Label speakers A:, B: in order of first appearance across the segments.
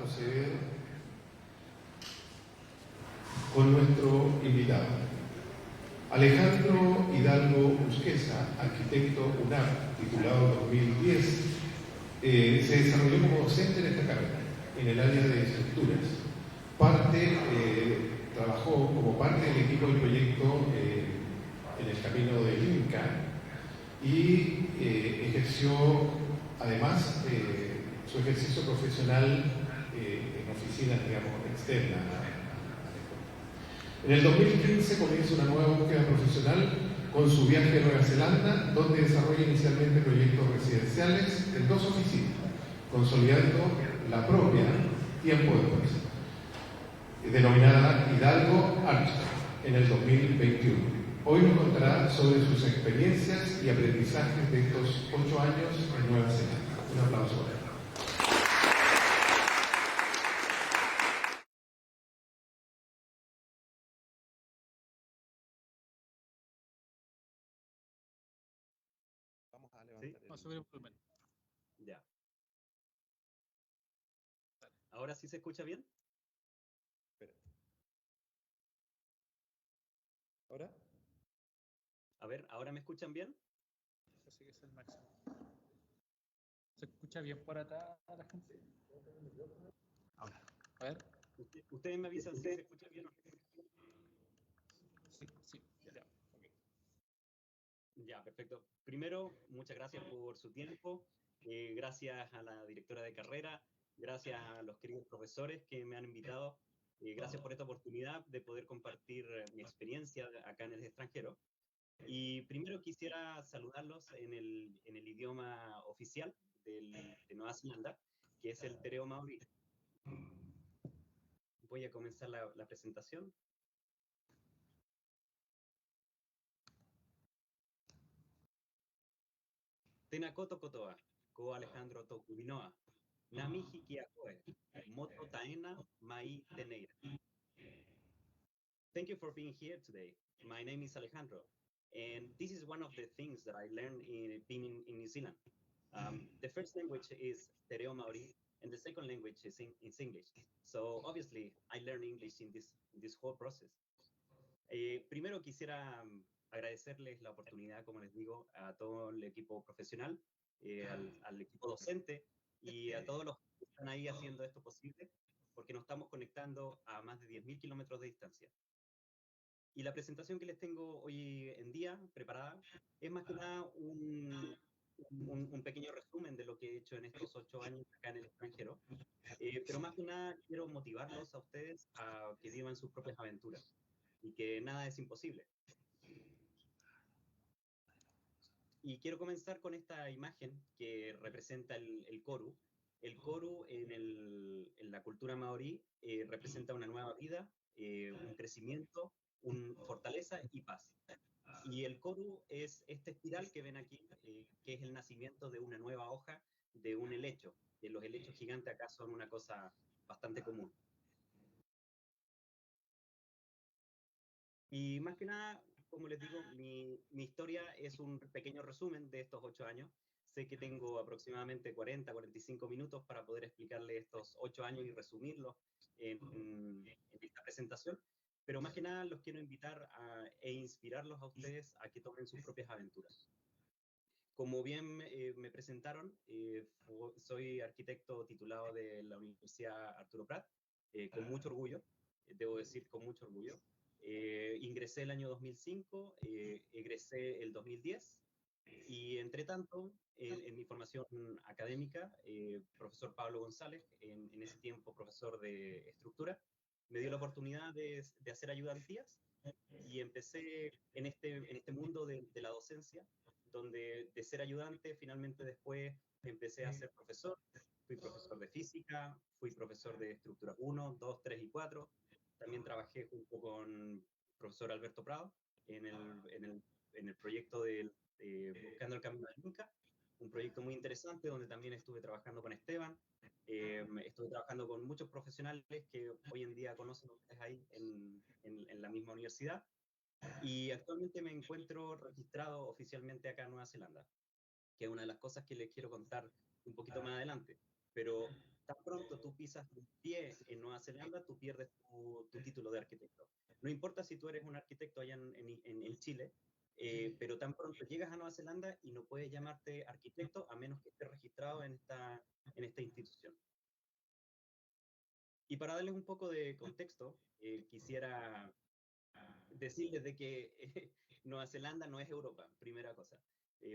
A: proceder con nuestro invitado. Alejandro Hidalgo Usquesa, arquitecto UNAP, titulado 2010, se desarrolló como docente en esta carrera, en el área de estructuras. Trabajó como parte del equipo del proyecto en el camino del Inca y ejerció además su ejercicio profesional en oficinas, digamos, externas. En el 2015 comienza una nueva búsqueda profesional con su viaje a Nueva Zelanda, donde desarrolla inicialmente proyectos residenciales en 2 oficinas, consolidando la propia tiempo después, denominada Hidalgo Architect, en el 2021. Hoy nos contará sobre sus experiencias y aprendizajes de estos 8 años en Nueva Zelanda. Un aplauso para él.
B: Vamos a levantar el...
C: subir el volumen.
B: Ya. ¿Ahora sí se escucha bien? Espera. ¿Ahora? A ver, ¿ahora me escuchan bien?
C: Eso sí que es el máximo. ¿Se escucha bien por atrás a la gente?
B: Ahora.
C: A ver.
B: Ustedes me avisan si se escucha bien o no.
C: Sí, ya. Okay.
B: Ya, perfecto. Primero, muchas gracias por su tiempo. Gracias a la directora de carrera, gracias a los queridos profesores que me han invitado. Gracias por esta oportunidad de poder compartir mi experiencia acá en el extranjero. Y primero quisiera saludarlos en el idioma oficial de Nueva Zelanda, que es el te reo maori. Voy a comenzar la presentación. Tena koto kotoa, ko Alejandro Tokubinoa, nami hiki akoe, moto taena mai teneira. Thank you for being here today. My name is Alejandro, and this is one of the things that I learned in being in New Zealand. The first language is te reo maori, and the second language is English. So obviously, I learned English in this whole process. Primero quisiera agradecerles la oportunidad, como les digo, a todo el equipo profesional, al equipo docente y a todos los que están ahí haciendo esto posible, porque nos estamos conectando a más de 10.000 kilómetros de distancia. Y la presentación que les tengo hoy en día preparada es más que nada un pequeño resumen de lo que he hecho en estos 8 años acá en el extranjero, pero más que nada quiero motivarlos a ustedes a que vivan sus propias aventuras y que nada es imposible. Y quiero comenzar con esta imagen que representa el koru. El koru en la cultura maorí representa una nueva vida, un crecimiento, fortaleza y paz. Y el koru es este espiral que ven aquí, que es el nacimiento de una nueva hoja, de un helecho. Que los helechos gigantes acá son una cosa bastante común. Y más que nada, como les digo, mi historia es un pequeño resumen de estos 8 años. Sé que tengo aproximadamente 40-45 minutos para poder explicarles estos 8 años y resumirlos en esta presentación, pero más que nada los quiero invitar e inspirarlos a ustedes a que tomen sus propias aventuras. Como bien me presentaron, soy arquitecto titulado de la Universidad Arturo Prat, con mucho orgullo, debo decir con mucho orgullo. Ingresé el año 2005, egresé el 2010 y entre tanto en mi formación académica, profesor Pablo González, en ese tiempo profesor de estructura, me dio la oportunidad de hacer ayudantías y empecé en este mundo de la docencia, donde de ser ayudante finalmente después empecé a ser profesor. Fui profesor de física, fui profesor de estructura 1, 2, 3 y 4. También trabajé junto con profesor Alberto Prado en el proyecto de Buscando el Camino del Inca, un proyecto muy interesante donde también estuve trabajando con Esteban, estuve trabajando con muchos profesionales que hoy en día conocen ustedes ahí en la misma universidad, y actualmente me encuentro registrado oficialmente acá en Nueva Zelanda, que es una de las cosas que les quiero contar un poquito más adelante. Pero tan pronto tú pisas un pie en Nueva Zelanda, tú pierdes tu título de arquitecto. No importa si tú eres un arquitecto allá en Chile, pero tan pronto llegas a Nueva Zelanda y no puedes llamarte arquitecto a menos que estés registrado en esta institución. Y para darles un poco de contexto, quisiera decirles de que Nueva Zelanda no es Europa, primera cosa.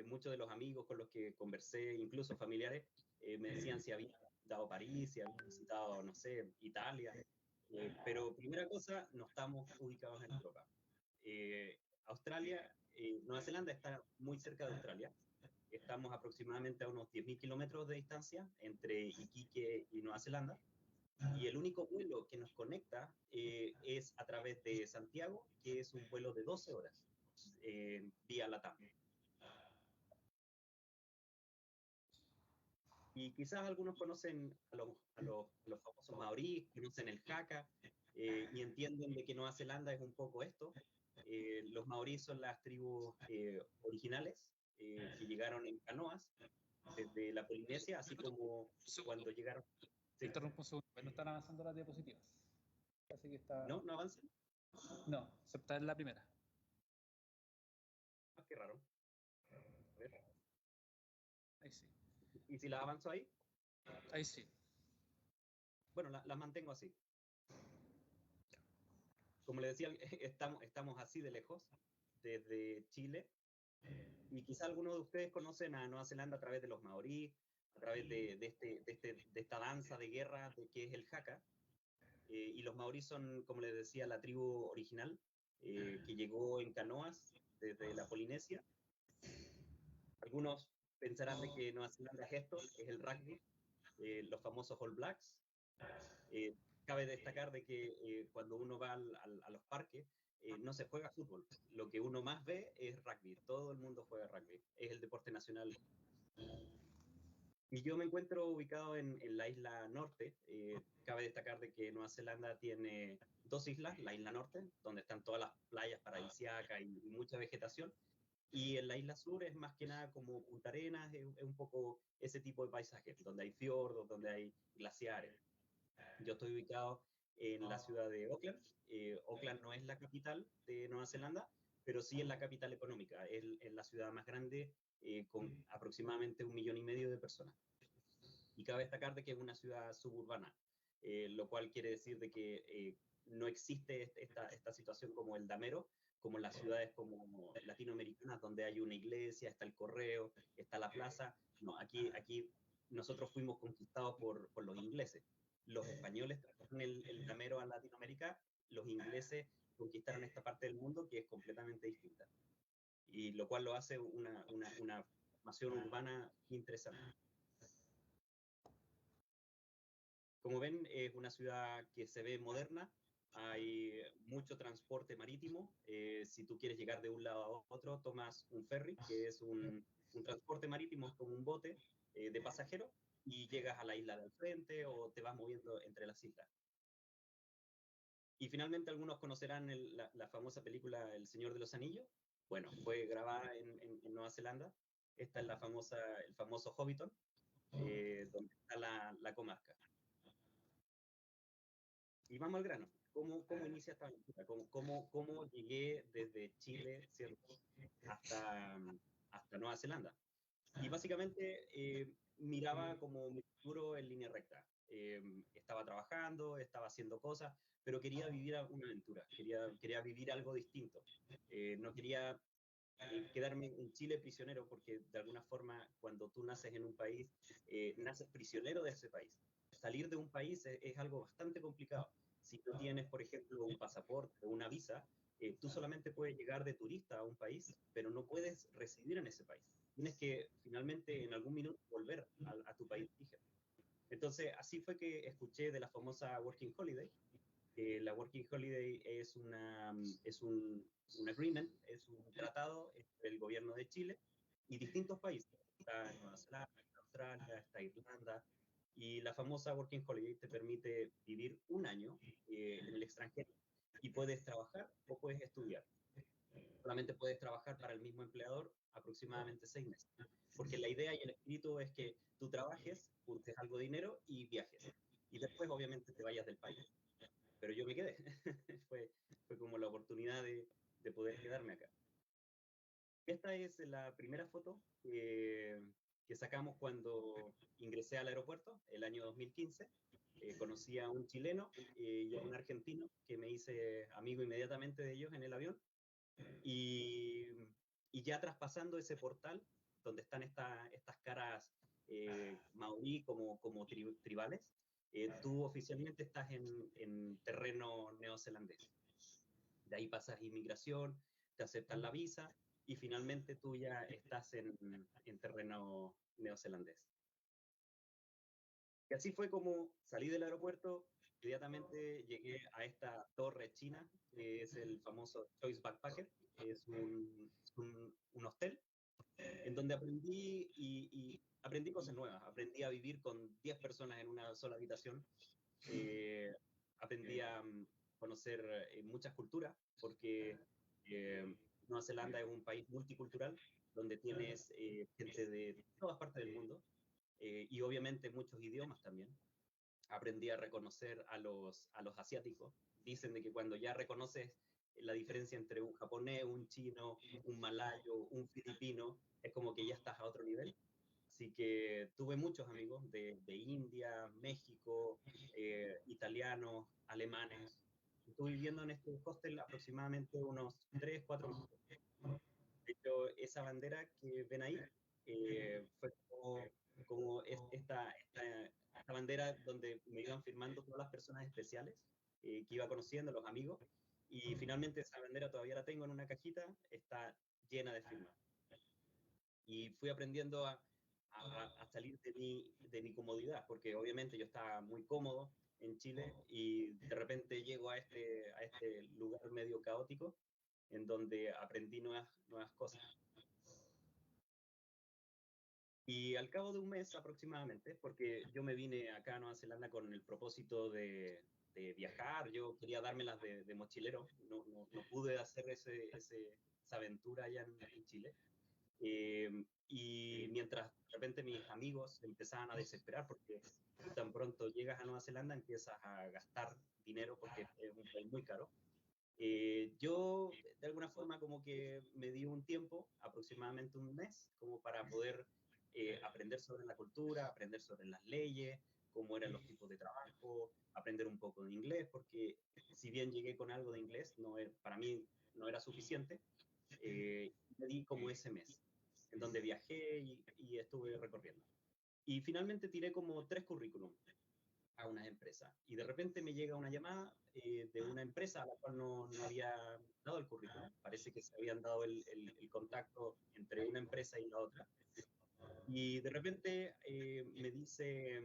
B: Muchos de los amigos con los que conversé, incluso familiares, me decían si había visitado París, si había visitado, no sé, Italia. Pero primera cosa, no estamos ubicados en Europa. Nueva Zelanda está muy cerca de Australia. Estamos aproximadamente a unos 10.000 kilómetros de distancia entre Iquique y Nueva Zelanda. Y el único vuelo que nos conecta es a través de Santiago, que es un vuelo de 12 horas vía LATAM. Y quizás algunos conocen a los famosos maoríes, conocen el haka, y entienden de que Nueva Zelanda es un poco esto. Los maoríes son las tribus originales que llegaron en canoas desde la Polinesia, así como cuando llegaron...
C: Te
B: ¿Sí?
C: interrumpo un segundo, no están avanzando las diapositivas. Así que está...
B: ¿No? ¿No avanzan?
C: No, se está en la primera.
B: Ah, qué raro. A ver.
C: Ahí sí.
B: ¿Y si las avanzo ahí?
C: Ahí sí.
B: Bueno, las mantengo así. Como le decía, estamos así de lejos, desde Chile, y quizá algunos de ustedes conocen a Nueva Zelanda a través de los maorí, a través de esta danza de guerra que es el haka, y los maorí son, como les decía, la tribu original que llegó en canoas desde la Polinesia. Algunos pensarán de que Nueva Zelanda es esto, es el rugby, los famosos All Blacks. Cabe destacar de que cuando uno va a los parques, no se juega fútbol. Lo que uno más ve es rugby. Todo el mundo juega rugby. Es el deporte nacional. Y yo me encuentro ubicado en la isla norte. Cabe destacar de que Nueva Zelanda tiene dos islas, la isla norte, donde están todas las playas paradisíacas y mucha vegetación. Y en la isla sur es más que nada como Punta Arenas, es un poco ese tipo de paisajes, donde hay fiordos, donde hay glaciares. Yo estoy ubicado en la ciudad de Auckland. Auckland no es la capital de Nueva Zelanda, pero sí es la capital económica. Es la ciudad más grande con aproximadamente 1,5 millones de personas. Y cabe destacar de que es una ciudad suburbana, lo cual quiere decir de que no existe esta situación como el damero, como en las ciudades como latinoamericanas, donde hay una iglesia, está el correo, está la plaza. No, aquí nosotros fuimos conquistados por los ingleses. Los españoles trajeron el damero a Latinoamérica, los ingleses conquistaron esta parte del mundo que es completamente distinta. Y lo cual lo hace una formación urbana interesante. Como ven, es una ciudad que se ve moderna, hay mucho transporte marítimo. Si tú quieres llegar de un lado a otro, tomas un ferry, que es un transporte marítimo, es como un bote de pasajeros, y llegas a la isla del frente o te vas moviendo entre las islas. Y finalmente algunos conocerán la famosa película El Señor de los Anillos. Bueno, fue grabada en Nueva Zelanda. Esta es el famoso Hobbiton, donde está la comarca. Y vamos al grano. ¿Cómo inicia esta aventura? ¿Cómo llegué desde Chile, ¿cierto? hasta Nueva Zelanda? Y básicamente miraba como mi futuro en línea recta. Estaba trabajando, estaba haciendo cosas, pero quería vivir una aventura, quería vivir algo distinto. No quería quedarme en Chile prisionero, porque de alguna forma cuando tú naces en un país, naces prisionero de ese país. Salir de un país es algo bastante complicado. Si no tienes, por ejemplo, un pasaporte o una visa, tú solamente puedes llegar de turista a un país, pero no puedes residir en ese país. Tienes que finalmente en algún minuto volver a tu país de origen. Entonces, así fue que escuché de la famosa Working Holiday. La Working Holiday es un agreement, es un tratado entre el gobierno de Chile y distintos países. Está Nueva Zelanda, está Australia, está Irlanda, y la famosa Working Holiday te permite vivir un año en el extranjero y puedes trabajar o puedes estudiar. Solamente puedes trabajar para el mismo empleador aproximadamente 6 meses. Porque la idea y el espíritu es que tú trabajes, juntes algo de dinero y viajes. Y después, obviamente, te vayas del país. Pero yo me quedé. fue como la oportunidad de poder quedarme acá. Esta es la primera foto que sacamos cuando ingresé al aeropuerto, el año 2015. Conocí a un chileno y a un argentino que me hice amigo inmediatamente de ellos en el avión. Y ya traspasando ese portal, donde están estas caras maorí como tribales, tú oficialmente estás en terreno neozelandés. De ahí pasas inmigración, te aceptan la visa y finalmente tú ya estás en terreno neozelandés. Y así fue como salí del aeropuerto, inmediatamente llegué a esta torre china, que es el famoso Choice Backpacker, es un hostel en donde aprendí y aprendí cosas nuevas. Aprendí a vivir con 10 personas en una sola habitación. Aprendí a conocer muchas culturas, porque Nueva Zelanda es un país multicultural, donde tienes gente de todas partes del mundo, y obviamente muchos idiomas también. Aprendí a reconocer a los asiáticos. Dicen de que cuando ya reconoces la diferencia entre un japonés, un chino, un malayo, un filipino, es como que ya estás a otro nivel. Así que tuve muchos amigos de India, México, italianos, alemanes. Estuve viviendo en este hostel aproximadamente unos 3, 4 meses. De hecho, esa bandera que ven ahí fue como esta bandera donde me iban firmando todas las personas especiales que iba conociendo, los amigos. Y finalmente esa bandera todavía la tengo en una cajita, está llena de firmas. Y fui aprendiendo a salir de mi comodidad, porque obviamente yo estaba muy cómodo en Chile y de repente llego a este lugar medio caótico en donde aprendí nuevas cosas. Y al cabo de un mes aproximadamente, porque yo me vine acá a Nueva Zelanda con el propósito de viajar, yo quería dármelas de mochilero, no pude hacer esa aventura allá en Chile. Y mientras de repente mis amigos empezaban a desesperar porque tan pronto llegas a Nueva Zelanda empiezas a gastar dinero porque es un país muy caro. Yo de alguna forma como que me di un tiempo, aproximadamente un mes, como para poder aprender sobre la cultura, aprender sobre las leyes, cómo eran los tipos de trabajo, aprender un poco de inglés, porque si bien llegué con algo de inglés, para mí no era suficiente. Me di como ese mes, en donde viajé y estuve recorriendo. Y finalmente tiré como 3 currículums a una empresa. Y de repente me llega una llamada de una empresa a la cual no había dado el currículum. Parece que se habían dado el contacto entre una empresa y la otra. Y de repente me dice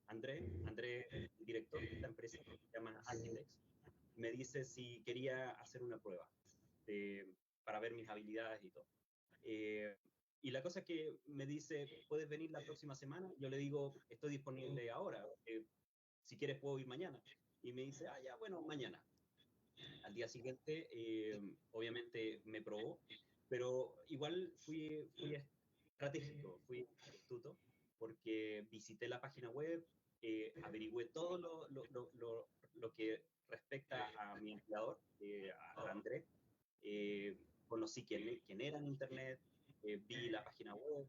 B: André, el director de esta empresa, que se llama Architects, me dice si quería hacer una prueba para ver mis habilidades y todo. Y la cosa es que me dice, ¿puedes venir la próxima semana? Yo le digo, estoy disponible ahora, si quieres puedo ir mañana. Y me dice, ya, bueno, mañana. Al día siguiente, obviamente me probó, pero igual fui estratégico, fui astuto, porque visité la página web, averigüé todo lo que respecta a mi empleador, a Andrés, conocí quién era en Internet, vi la página web,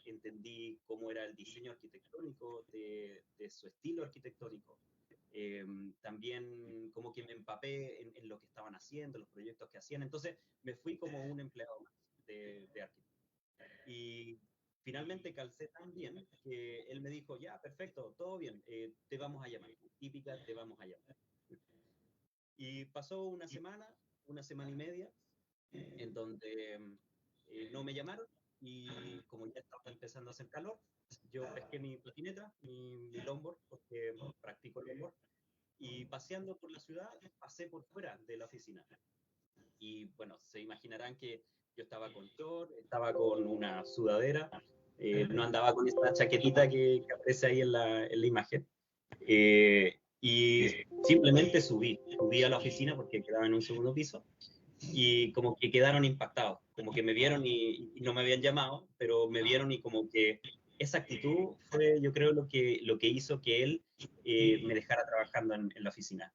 B: entendí cómo era el diseño arquitectónico de su estilo arquitectónico. También como que me empapé en lo que estaban haciendo, los proyectos que hacían. Entonces me fui como un empleado más de arquitecto. Y finalmente calcé tan bien que él me dijo, ya, perfecto, todo bien, te vamos a llamar. Típica, te vamos a llamar. Y pasó una semana y media, en donde no me llamaron y como ya estaba empezando a hacer calor, yo pesqué mi patineta, mi longboard, porque practico longboard, y paseando por la ciudad, pasé por fuera de la oficina. Y bueno, se imaginarán que yo estaba con short, estaba con una sudadera, no andaba con esta chaquetita que aparece ahí en la imagen. Y simplemente subí a la oficina porque quedaba en un segundo piso y como que quedaron impactados, como que me vieron y no me habían llamado, pero me vieron y como que esa actitud fue, yo creo, lo que hizo que él me dejara trabajando en la oficina.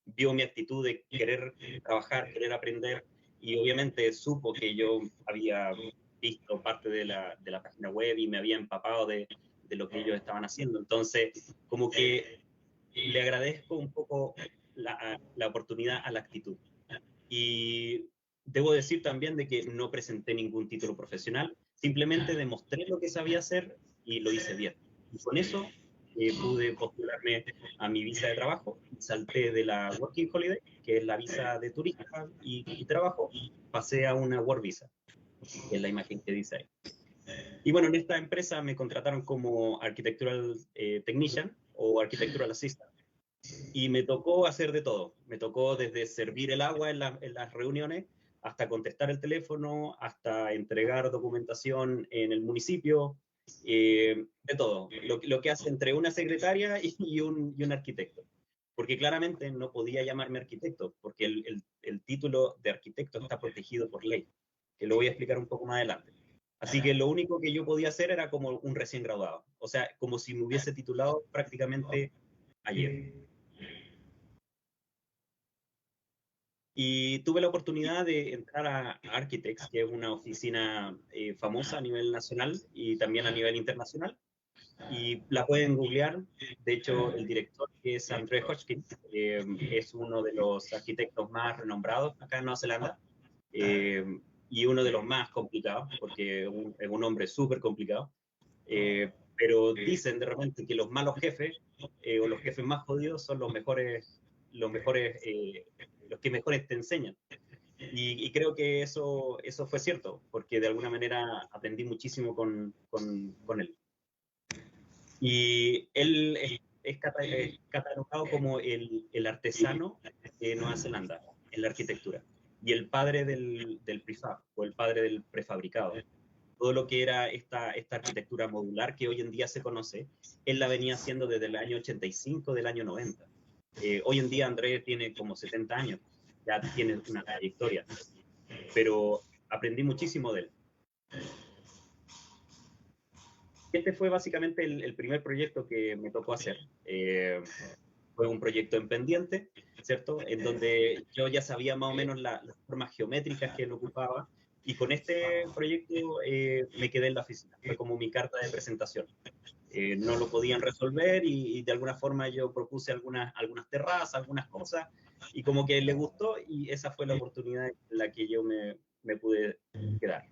B: Vio mi actitud de querer trabajar, querer aprender, y obviamente supo que yo había visto parte de la página web y me había empapado de lo que ellos estaban haciendo. Entonces, como que le agradezco un poco la oportunidad a la actitud. Y debo decir también de que no presenté ningún título profesional, simplemente demostré lo que sabía hacer y lo hice bien. Y con eso pude postularme a mi visa de trabajo, salté de la Working Holiday, que es la visa de turista y trabajo, pasé a una Work Visa, que es la imagen que dice ahí. Y bueno, en esta empresa me contrataron como Architectural Technician o Architectural Assistant. Y me tocó hacer de todo. Me tocó desde servir el agua en las reuniones, hasta contestar el teléfono, hasta entregar documentación en el municipio, de todo. Lo que hace entre una secretaria y un arquitecto. Porque claramente no podía llamarme arquitecto, porque el título de arquitecto está protegido por ley, que lo voy a explicar un poco más adelante. Así que lo único que yo podía hacer era como un recién graduado, o sea, como si me hubiese titulado prácticamente ayer. Y tuve la oportunidad de entrar a Architects, que es una oficina famosa a nivel nacional y también a nivel internacional. Y la pueden googlear. De hecho, el director, que es André Hodgkin, es uno de los arquitectos más renombrados acá en Nueva Zelanda, eh, y uno de los más complicados, porque es un hombre súper complicado. Pero dicen de repente que los malos jefes, o los jefes más jodidos, son los que mejores te enseñan. Y creo que eso fue cierto, porque de alguna manera aprendí muchísimo con él. Y él es catalogado como el artesano de Nueva Zelanda en la arquitectura, y el padre del prefab, o el padre del prefabricado. Todo lo que era esta arquitectura modular que hoy en día se conoce, él la venía haciendo desde el año 85, del año 90. Hoy en día Andrés tiene como 70 años, ya tiene una trayectoria, pero aprendí muchísimo de él. Este fue básicamente el primer proyecto que me tocó hacer. Fue un proyecto en pendiente, ¿cierto? En donde yo ya sabía más o menos las formas geométricas que él ocupaba, y con este proyecto me quedé en la oficina. Fue como mi carta de presentación. No lo podían resolver y de alguna forma yo propuse algunas terrazas, algunas cosas, y como que le gustó, y esa fue la oportunidad en la que yo me pude quedar.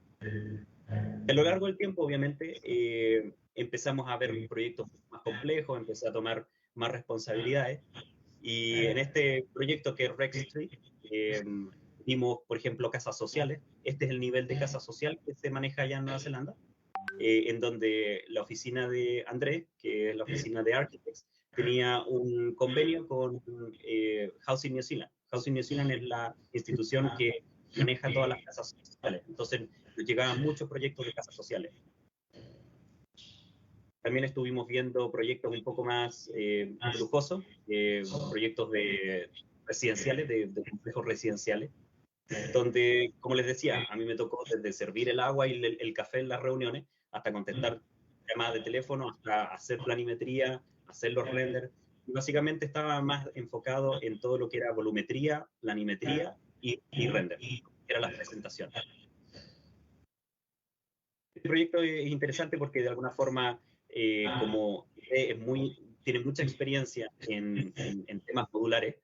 B: A lo largo del tiempo, obviamente, empezamos a ver proyectos más complejos, empecé a tomar más responsabilidades, y en este proyecto que es Rex Street, vimos, por ejemplo, casas sociales. Este es el nivel de casa social que se maneja allá en Nueva Zelanda, en donde la oficina de Andrés, que es la oficina de Architects, tenía un convenio con Housing New Zealand. Housing New Zealand es la institución que maneja todas las casas sociales. Entonces, nos llegaban muchos proyectos de casas sociales. También estuvimos viendo proyectos un poco más lujosos, proyectos residenciales, de complejos residenciales, donde, como les decía, a mí me tocó desde servir el agua y el café en las reuniones, hasta contestar llamadas de teléfono, hasta hacer planimetría, hacer los renders. Y básicamente estaba más enfocado en todo lo que era volumetría, planimetría y render, que eran las presentaciones. Este proyecto es interesante porque de alguna forma, como tiene mucha experiencia en temas modulares,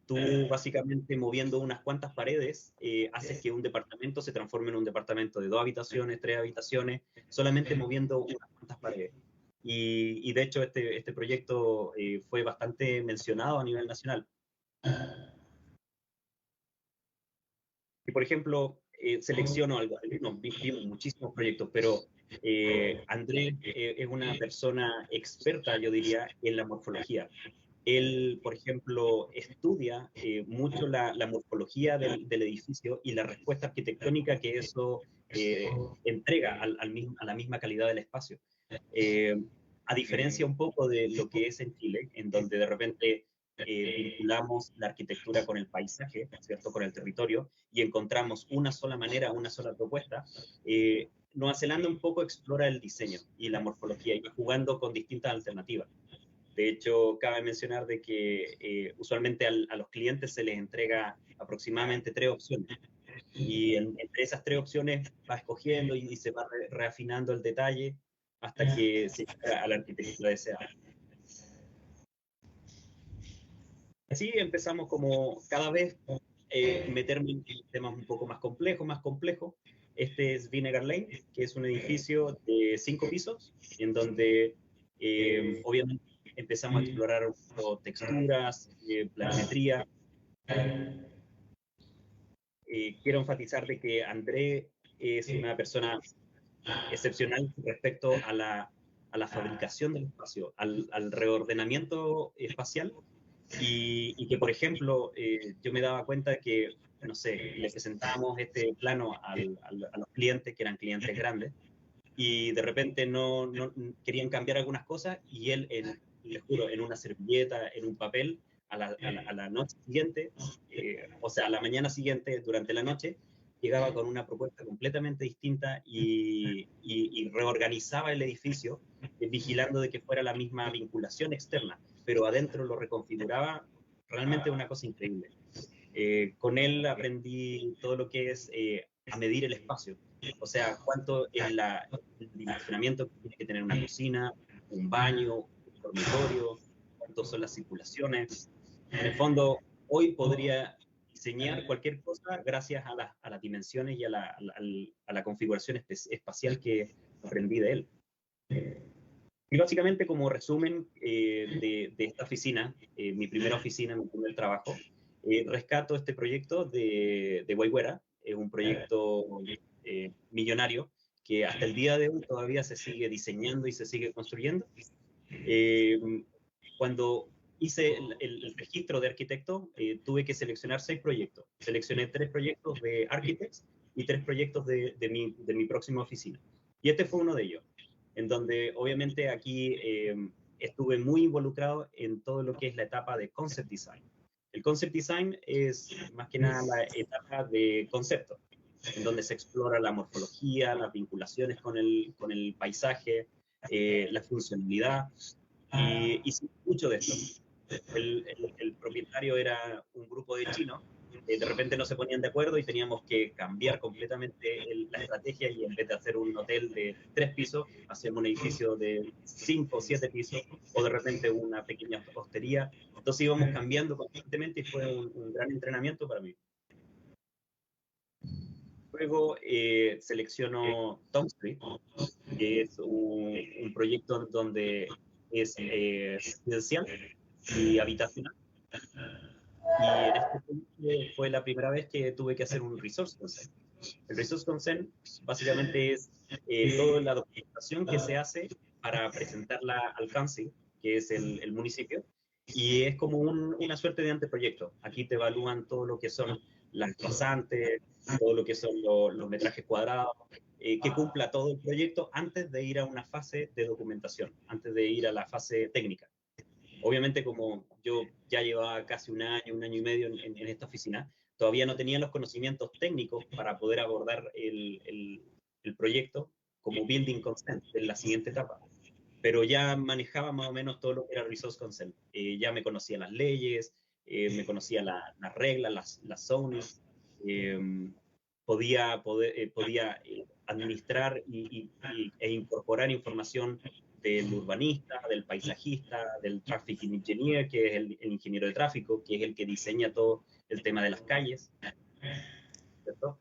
B: tú básicamente moviendo unas cuantas paredes, haces que un departamento se transforme en un departamento de 2 habitaciones, 3 habitaciones, solamente moviendo unas cuantas paredes. Y de hecho este proyecto fue bastante mencionado a nivel nacional. Y por ejemplo, selecciono algunos, vimos muchísimos proyectos, pero Andrés es una persona experta, yo diría, en la morfología. Él, por ejemplo, estudia mucho la morfología del edificio y la respuesta arquitectónica que eso entrega a la misma calidad del espacio. A diferencia un poco de lo que es en Chile, en donde de repente vinculamos la arquitectura con el paisaje, ¿cierto? Con el territorio, y encontramos una sola manera, una sola propuesta, Nueva Zelanda un poco explora el diseño y la morfología y va jugando con distintas alternativas. De hecho, cabe mencionar de que usualmente a los clientes se les entrega aproximadamente 3 opciones. Y entre esas 3 opciones va escogiendo y se va reafinando el detalle hasta que se llega a la arquitectura deseada. Así empezamos como cada vez meterme en temas un poco más complejos. Este es Vinegar Lane, que es un edificio de 5 pisos, en donde obviamente empezamos a explorar texturas, planimetría. Quiero enfatizar de que André es una persona excepcional respecto a la fabricación del espacio, al reordenamiento espacial, y que, por ejemplo, yo me daba cuenta que, no sé, le presentábamos este plano a los clientes, que eran clientes grandes, y de repente no querían cambiar algunas cosas, y él, les juro, en una servilleta, en un papel, a la noche siguiente, o sea, a la mañana siguiente, durante la noche, llegaba con una propuesta completamente distinta y reorganizaba el edificio, vigilando de que fuera la misma vinculación externa, pero adentro lo reconfiguraba. Realmente una cosa increíble. Con él aprendí todo lo que es a medir el espacio, o sea, cuánto es el dimensionamiento que tiene que tener una cocina, un baño, un dormitorio, cuánto son las circulaciones. En el fondo, hoy podría diseñar cualquier cosa gracias a las dimensiones y a la configuración espacial que aprendí de él. Y básicamente, como resumen de esta oficina, mi primera oficina, mi primer trabajo, rescato este proyecto de Waiwera. Es un proyecto millonario que hasta el día de hoy todavía se sigue diseñando y se sigue construyendo. Cuando hice el registro de arquitecto, tuve que seleccionar 6 proyectos. Seleccioné 3 proyectos de Architects y 3 proyectos de mi próxima oficina. Y este fue uno de ellos, en donde obviamente aquí estuve muy involucrado en todo lo que es la etapa de concept design. El concept design es más que nada la etapa de concepto, en donde se explora la morfología, las vinculaciones con el paisaje, la funcionalidad, y sí, mucho de esto. El propietario era un grupo de chinos, de repente no se ponían de acuerdo y teníamos que cambiar completamente la estrategia, y en vez de hacer un hotel de 3 pisos, hacíamos un edificio de 5 o 7 pisos, o de repente una pequeña hostería. Entonces íbamos cambiando constantemente y fue un gran entrenamiento para mí. Luego selecciono Tom Street, que es un proyecto donde es residencial y habitacional. Y en este proyecto fue la primera vez que tuve que hacer un resource consent. El resource consent básicamente es toda la documentación que se hace para presentarla al council, que es el municipio, y es como una suerte de anteproyecto. Aquí te evalúan todo lo que son las pasantes, todo lo que son los metrajes cuadrados, que cumpla todo el proyecto antes de ir a una fase de documentación, antes de ir a la fase técnica. Obviamente, como yo ya llevaba casi un año y medio en esta oficina, todavía no tenía los conocimientos técnicos para poder abordar el proyecto como building consent en la siguiente etapa. Pero ya manejaba más o menos todo lo que era resource consent. Ya me conocía las leyes, me conocía las reglas, las zonas, podía administrar e incorporar información del urbanista, del paisajista, del traffic engineer, que es el ingeniero de tráfico, que es el que diseña todo el tema de las calles, ¿cierto?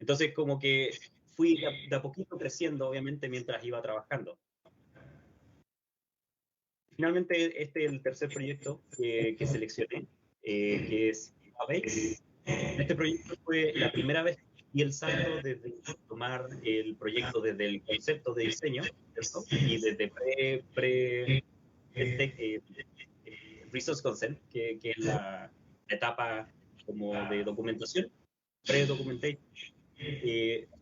B: Entonces, como que fui de a poquito creciendo, obviamente, mientras iba trabajando. Finalmente, este es el tercer proyecto que seleccioné, que es Apex. Este proyecto fue la primera vez que di el salto desde tomar el proyecto desde el concepto de diseño, ¿cierto? Y desde resource consent, que es la etapa como de documentación, pre-documentation.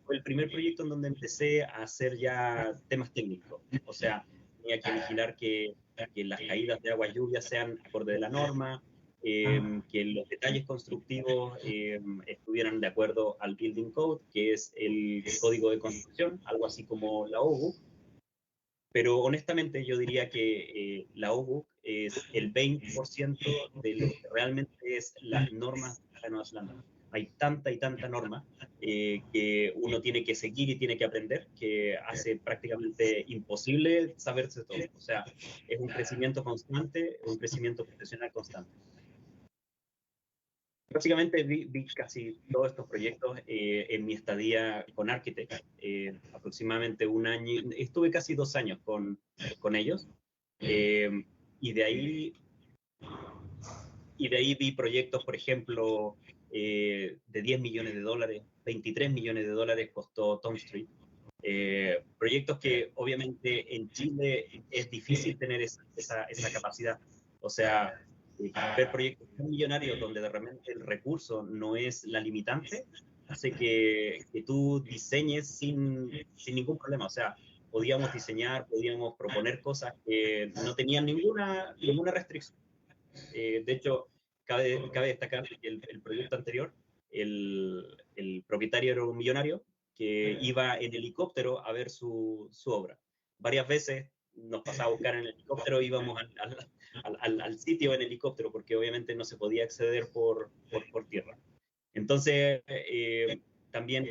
B: Fue el primer proyecto en donde empecé a hacer ya temas técnicos. O sea, tenía que vigilar que las caídas de agua lluvia sean acorde de la norma, que los detalles constructivos estuvieran de acuerdo al Building Code, que es el código de construcción, algo así como la OGU. Pero honestamente yo diría que la OGU es el 20% de lo que realmente es las normas de Nueva Zelanda. Hay tanta y tanta norma que uno tiene que seguir y tiene que aprender, que hace prácticamente imposible saberse todo. O sea, es un crecimiento constante, un crecimiento profesional constante. Básicamente vi casi todos estos proyectos en mi estadía con Architect, aproximadamente un año, estuve casi 2 años con ellos, y de ahí vi proyectos, por ejemplo, de $10 millones, 23 millones de dólares costó Tom Street. Proyectos que obviamente en Chile es difícil tener esa capacidad. O sea, ver proyectos tan millonarios donde de repente el recurso no es la limitante, hace que tú diseñes sin ningún problema. O sea, podíamos diseñar, podíamos proponer cosas que no tenían ninguna restricción. De hecho, cabe destacar que el proyecto anterior, el propietario era un millonario que iba en helicóptero a ver su obra. Varias veces nos pasaba a buscar en el helicóptero, íbamos al sitio en helicóptero, porque obviamente no se podía acceder por tierra. Entonces, también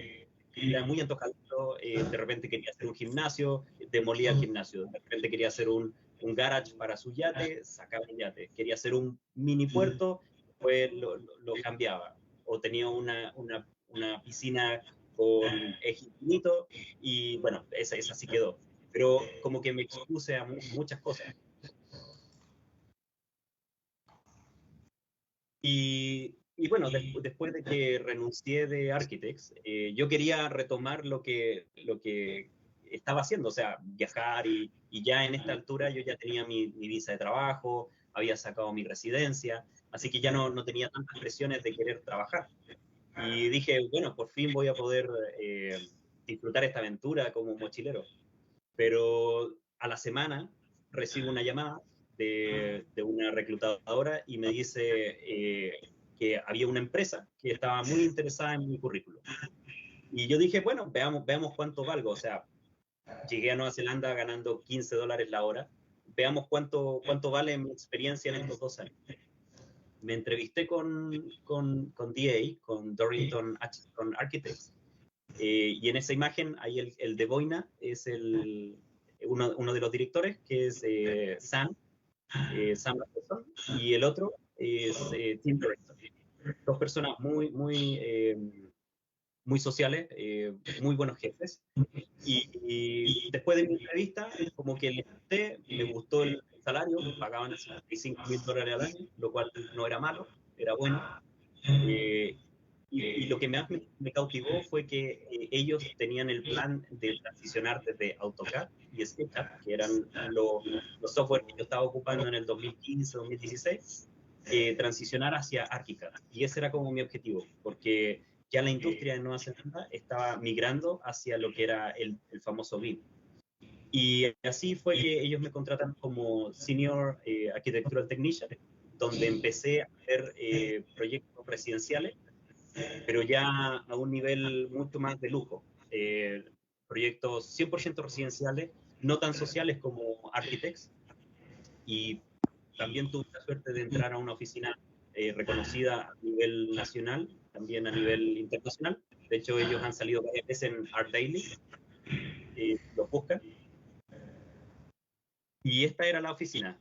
B: era muy antojadizo, de repente quería hacer un gimnasio, demolía el gimnasio, de repente quería hacer un garage para su yate, sacaba el yate, quería hacer un mini puerto, pues lo cambiaba, o tenía una piscina con eje infinito, y bueno, esa sí quedó. Pero como que me expuse a muchas cosas. Y bueno, después de que renuncié de Architects, yo quería retomar lo que estaba haciendo, o sea, viajar, y ya en esta altura yo ya tenía mi visa de trabajo, había sacado mi residencia, así que ya no tenía tantas presiones de querer trabajar. Y dije, bueno, por fin voy a poder disfrutar esta aventura como mochilero. Pero a la semana recibo una llamada de una reclutadora y me dice que había una empresa que estaba muy interesada en mi currículum. Y yo dije, bueno, veamos cuánto valgo. O sea, llegué a Nueva Zelanda ganando $15 la hora. Veamos cuánto vale mi experiencia en estos 2 años. Me entrevisté con DA, con Dorrington Architects, y en esa imagen, ahí el de Boina es uno de los directores, que es Sam Rapperson, y el otro es Tim Dorrington. 2 personas muy sociales, muy buenos jefes. Y después de mi entrevista, como que me gustó el salario, pagaban $65,000 al año, lo cual no era malo, era bueno. Y lo que más me cautivó fue que ellos tenían el plan de transicionar desde AutoCAD y SketchUp, que eran los software que yo estaba ocupando en el 2015-2016, transicionar hacia ArchiCAD. Y ese era como mi objetivo, porque ya la industria de Nueva Zelanda estaba migrando hacia lo que era el famoso BIM. Y así fue que ellos me contratan como Senior Architectural Technician, donde empecé a hacer proyectos residenciales, pero ya a un nivel mucho más de lujo. Proyectos 100% residenciales, no tan sociales como Architects, y también tuve la suerte de entrar a una oficina reconocida a nivel nacional, también a nivel internacional. De hecho, ellos han salido varias veces en Art Daily, los buscan. Y esta era la oficina.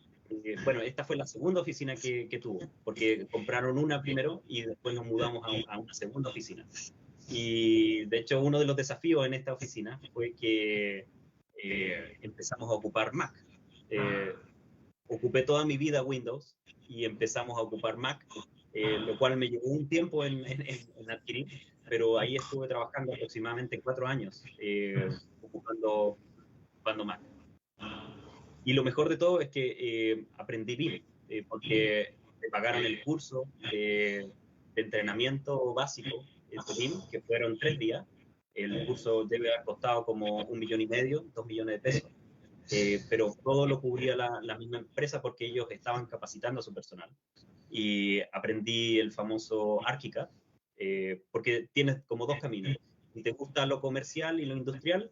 B: Bueno, esta fue la segunda oficina que tuvo, porque compraron una primero y después nos mudamos a una segunda oficina. Y de hecho, uno de los desafíos en esta oficina fue que empezamos a ocupar Mac. Ocupé toda mi vida Windows y empezamos a ocupar Mac, lo cual me llevó un tiempo en adquirir, pero ahí estuve trabajando aproximadamente 4 años ocupando Mac. Y lo mejor de todo es que aprendí BIM, porque me pagaron el curso de entrenamiento básico de BIM, que fueron 3 días. El curso debe haber costado como $1,500,000, $2 millones de pesos. pero todo lo cubría la misma empresa porque ellos estaban capacitando a su personal. Y aprendí el famoso ArchiCAD, porque tienes como dos caminos. Si te gusta lo comercial y lo industrial,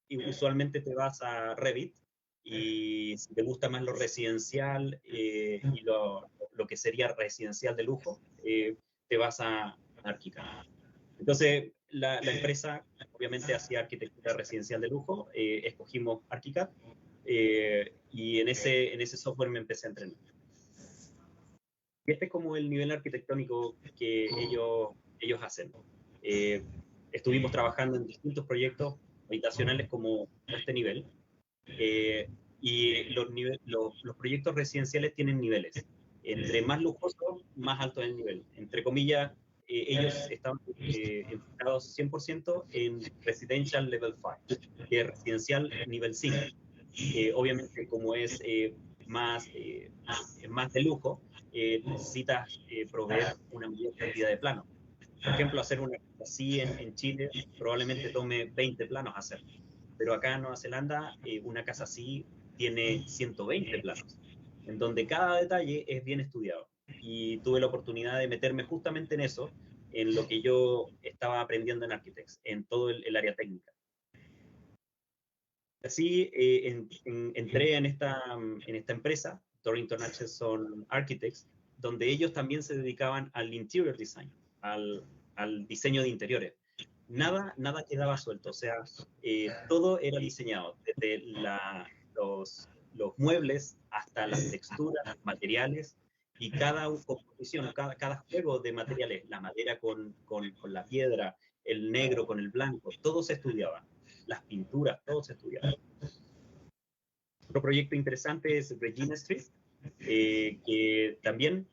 B: y usualmente te vas a Revit, y si te gusta más lo residencial y lo que sería residencial de lujo, te vas a ArchiCAD. Entonces, la empresa obviamente hacía arquitectura residencial de lujo, escogimos ArchiCAD, y en ese software me empecé a entrenar. Y este es como el nivel arquitectónico que ellos hacen. Estuvimos trabajando en distintos proyectos habitacionales como este nivel, y los proyectos residenciales tienen niveles. Entre más lujoso, más alto es el nivel. Entre comillas, ellos están enfocados 100% en Residential Level 5, que es residencial nivel 5. Obviamente, como es más de lujo, necesitas proveer una mayor cantidad de planos. Por ejemplo, hacer una casa así en Chile probablemente tome 20 planos hacer, pero acá en Nueva Zelanda una casa así tiene 120 planos, en donde cada detalle es bien estudiado. Y tuve la oportunidad de meterme justamente en eso, en lo que yo estaba aprendiendo en Architects, en todo el área técnica. Así entré en esta empresa, Dorrington Hutchison Architects, donde ellos también se dedicaban al interior design, al diseño de interiores. Nada quedaba suelto, o sea, todo era diseñado, desde los muebles hasta las texturas, los materiales, y cada composición, cada juego de materiales, la madera con la piedra, el negro con el blanco, todo se estudiaba. Las pinturas, todo se estudiaba. Otro proyecto interesante es Regina Street, que también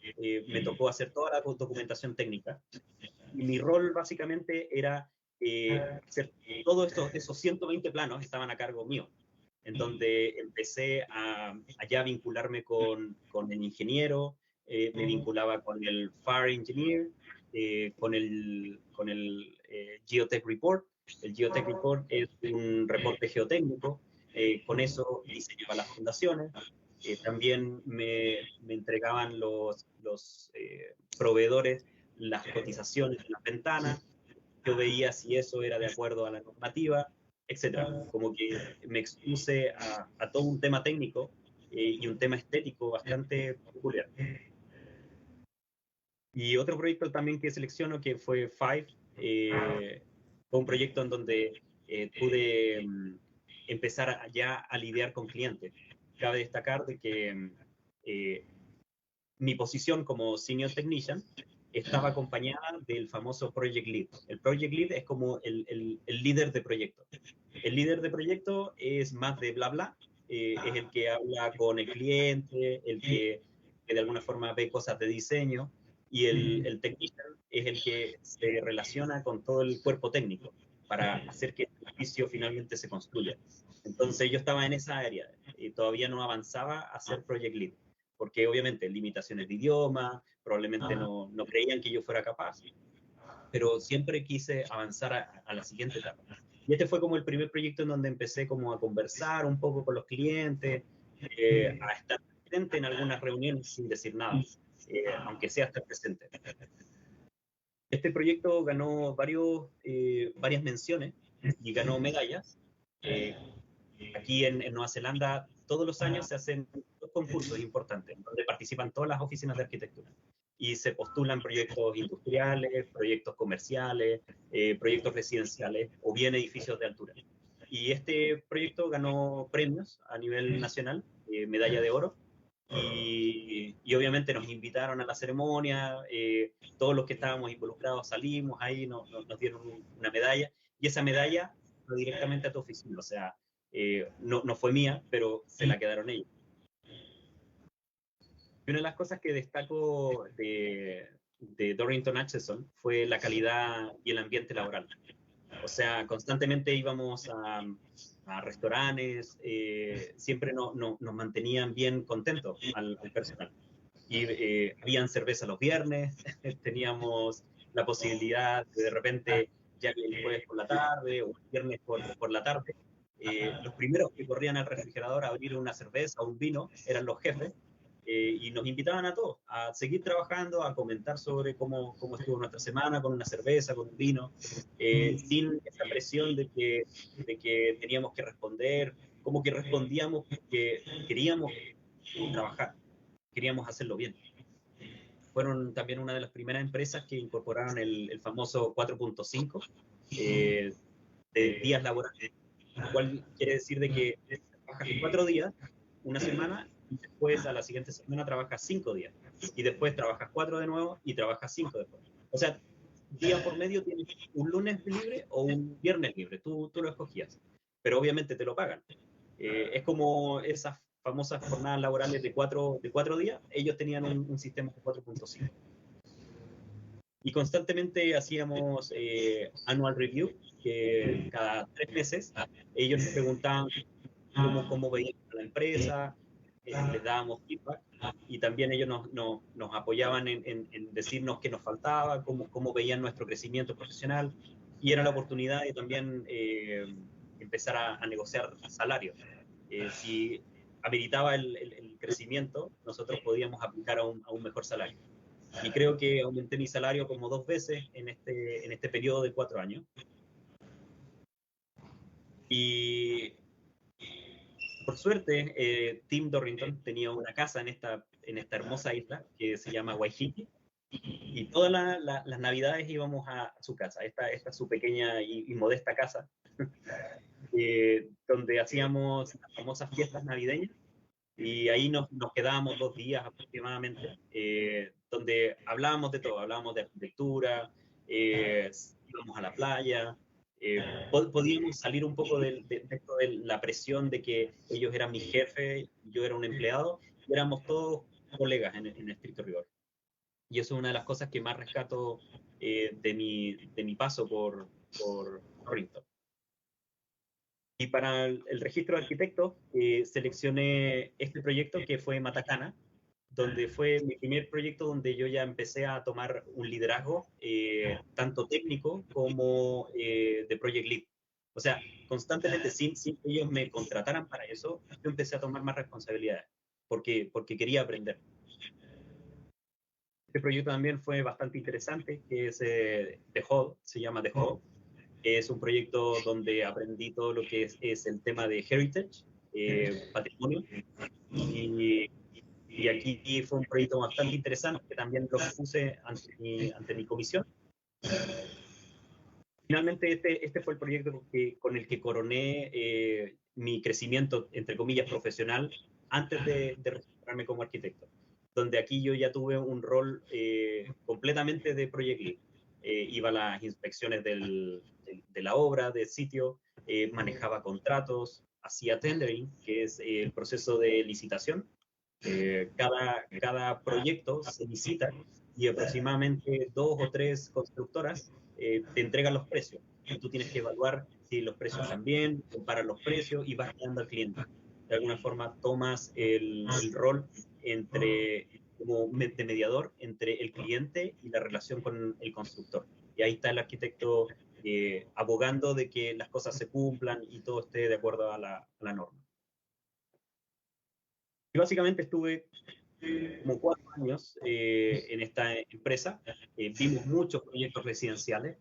B: me tocó hacer toda la documentación técnica. Y mi rol básicamente era hacer todos esos 120 planos estaban a cargo mío, en donde empecé a ya vincularme con el ingeniero, me vinculaba con el Fire Engineer, con el Geotech Report. El Geotech Report es un reporte geotécnico, con eso diseñaba las fundaciones. También me entregaban los proveedores las cotizaciones de las ventanas, yo veía si eso era de acuerdo a la normativa, etcétera. Como que me expuse a todo un tema técnico y un tema estético bastante peculiar. Y otro proyecto también que selecciono, que fue Five, fue un proyecto en donde pude empezar ya a lidiar con clientes. Cabe destacar de que mi posición como Senior Technician estaba acompañada del famoso Project Lead. El Project Lead es como el líder de proyecto. El líder de proyecto es más de bla bla, es el que habla con el cliente, el que de alguna forma ve cosas de diseño, y el technician es el que se relaciona con todo el cuerpo técnico para hacer que el edificio finalmente se construya. Entonces yo estaba en esa área y todavía no avanzaba a ser Project Lead, porque obviamente limitaciones de idioma, probablemente no creían que yo fuera capaz, pero siempre quise avanzar a la siguiente etapa. Y este fue como el primer proyecto en donde empecé como a conversar un poco con los clientes, a estar presente en algunas reuniones sin decir nada, aunque sea estar presente. Este proyecto ganó varias menciones y ganó medallas. Aquí en Nueva Zelanda todos los años se hacen dos concursos importantes donde participan todas las oficinas de arquitectura y se postulan proyectos industriales, proyectos comerciales, proyectos residenciales o bien edificios de altura. Y este proyecto ganó premios a nivel nacional, medalla de oro, y obviamente nos invitaron a la ceremonia, todos los que estábamos involucrados salimos, ahí nos dieron una medalla, y esa medalla fue directamente a tu oficina, o sea, no fue mía, pero se la quedaron ellos. Y una de las cosas que destaco de Dorrington Hutchison fue la calidad y el ambiente laboral. O sea, constantemente íbamos a restaurantes, siempre nos mantenían bien contentos al personal. Y habían cerveza los viernes, teníamos la posibilidad de repente, ya que el jueves por la tarde o el viernes por la tarde, Los primeros que corrían al refrigerador a abrir una cerveza o un vino eran los jefes, y nos invitaban a todos a seguir trabajando, a comentar sobre cómo estuvo nuestra semana con una cerveza, con un vino, sin esa presión de que teníamos que responder, como que respondíamos porque queríamos trabajar, queríamos hacerlo bien. Fueron también una de las primeras empresas que incorporaron el famoso 4.5 de días laborales, lo cual quiere decir de que trabajas 4 días, una semana, y después a la siguiente semana trabajas 5 días, y después trabajas 4 de nuevo y trabajas 5 después. O sea, día por medio tienes un lunes libre o un viernes libre, tú lo escogías, pero obviamente te lo pagan. Es como esas famosas jornadas laborales de 4 días, ellos tenían un sistema de 4.5. Y constantemente hacíamos annual review, que cada 3 meses ellos nos preguntaban cómo veían la empresa, les dábamos feedback, y también ellos nos apoyaban en decirnos qué nos faltaba, cómo veían nuestro crecimiento profesional, y era la oportunidad de también empezar a negociar salarios. Si ameritaba el crecimiento, nosotros podíamos aplicar a un mejor salario. Y creo que aumenté mi salario como 2 veces en este periodo de 4 años. Y por suerte, Tim Dorrington tenía una casa en esta hermosa isla que se llama Waiheke, y todas las navidades íbamos a su casa. Esta es su pequeña y modesta casa, donde hacíamos las famosas fiestas navideñas, y ahí nos quedábamos 2 días aproximadamente, donde hablábamos de todo, hablábamos de arquitectura, íbamos a la playa, podíamos salir un poco de esto de la presión de que ellos eran mi jefe, yo era un empleado, y éramos todos colegas en estricto rigor. Y eso es una de las cosas que más rescato de mi paso por Torrington. Y para el registro de arquitectos, seleccioné este proyecto que fue Matacana, donde fue mi primer proyecto donde yo ya empecé a tomar un liderazgo, tanto técnico como de project lead. O sea, constantemente, sin que ellos me contrataran para eso, yo empecé a tomar más responsabilidades, porque quería aprender. Este proyecto también fue bastante interesante, que es The Hub, se llama The Hub. Es un proyecto donde aprendí todo lo que es el tema de heritage, patrimonio, y aquí fue un proyecto bastante interesante que también lo puse ante mi comisión. Finalmente este fue el proyecto con el que coroné mi crecimiento, entre comillas, profesional, antes de registrarme como arquitecto, donde aquí yo ya tuve un rol completamente de project lead. Iba a las inspecciones de la obra, del sitio, manejaba contratos, hacía tendering, que es el proceso de licitación. Cada proyecto se licita y aproximadamente 2 o 3 constructoras te entregan los precios. Y tú tienes que evaluar si los precios están bien, comparar los precios y vas guiando al cliente. De alguna forma tomas el rol como de mediador entre el cliente y la relación con el constructor. Y ahí está el arquitecto abogando de que las cosas se cumplan y todo esté de acuerdo a la norma. Y básicamente estuve como 4 años en esta empresa. Vimos muchos proyectos residenciales.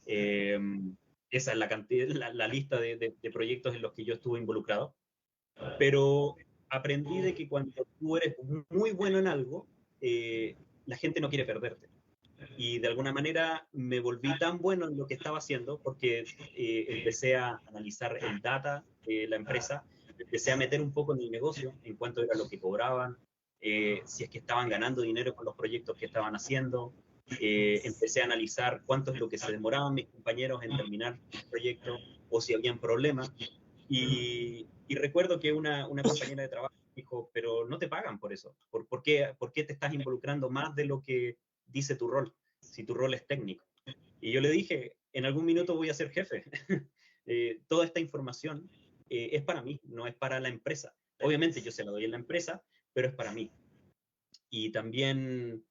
B: Esa es la lista de proyectos en los que yo estuve involucrado. Pero aprendí de que cuando tú eres muy bueno en algo, la gente no quiere perderte. Y de alguna manera me volví tan bueno en lo que estaba haciendo porque empecé a analizar el data de la empresa, empecé a meter un poco en el negocio, en cuanto era lo que cobraban, si es que estaban ganando dinero con los proyectos que estaban haciendo. Empecé a analizar cuánto es lo que se demoraban mis compañeros en terminar el proyecto o si habían problemas. Y recuerdo que una compañera de trabajo dijo, pero no te pagan por eso. ¿Por qué te estás involucrando más de lo que dice tu rol, si tu rol es técnico? Y yo le dije, en algún minuto voy a ser jefe. Toda esta información es para mí, no es para la empresa. Obviamente yo se la doy a la empresa, pero es para mí. Y también,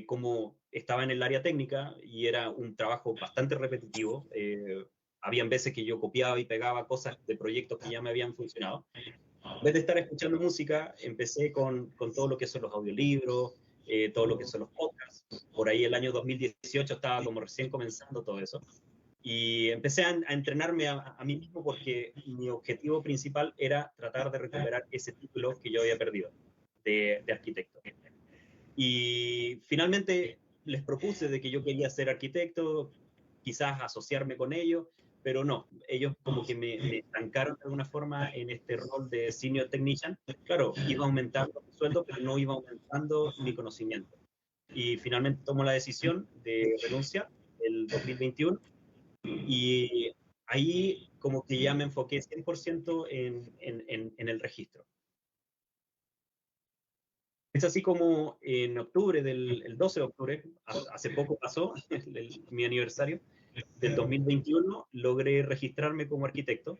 B: como estaba en el área técnica y era un trabajo bastante repetitivo, habían veces que yo copiaba y pegaba cosas de proyectos que ya me habían funcionado. En vez de estar escuchando música, empecé con todo lo que son los audiolibros, todo lo que son los podcasts. Por ahí el año 2018 estaba como recién comenzando todo eso. Y empecé a entrenarme a mí mismo porque mi objetivo principal era tratar de recuperar ese título que yo había perdido de arquitecto. Y finalmente les propuse de que yo quería ser arquitecto, quizás asociarme con ellos, pero no, ellos como que me estancaron de alguna forma en este rol de senior technician. Claro, iba aumentando mi sueldo, pero no iba aumentando mi conocimiento. Y finalmente tomo la decisión de renunciar el 2021 y ahí como que ya me enfoqué 100% en el registro. Es así como en octubre, el 12 de octubre, hace poco pasó mi aniversario, del 2021, logré registrarme como arquitecto,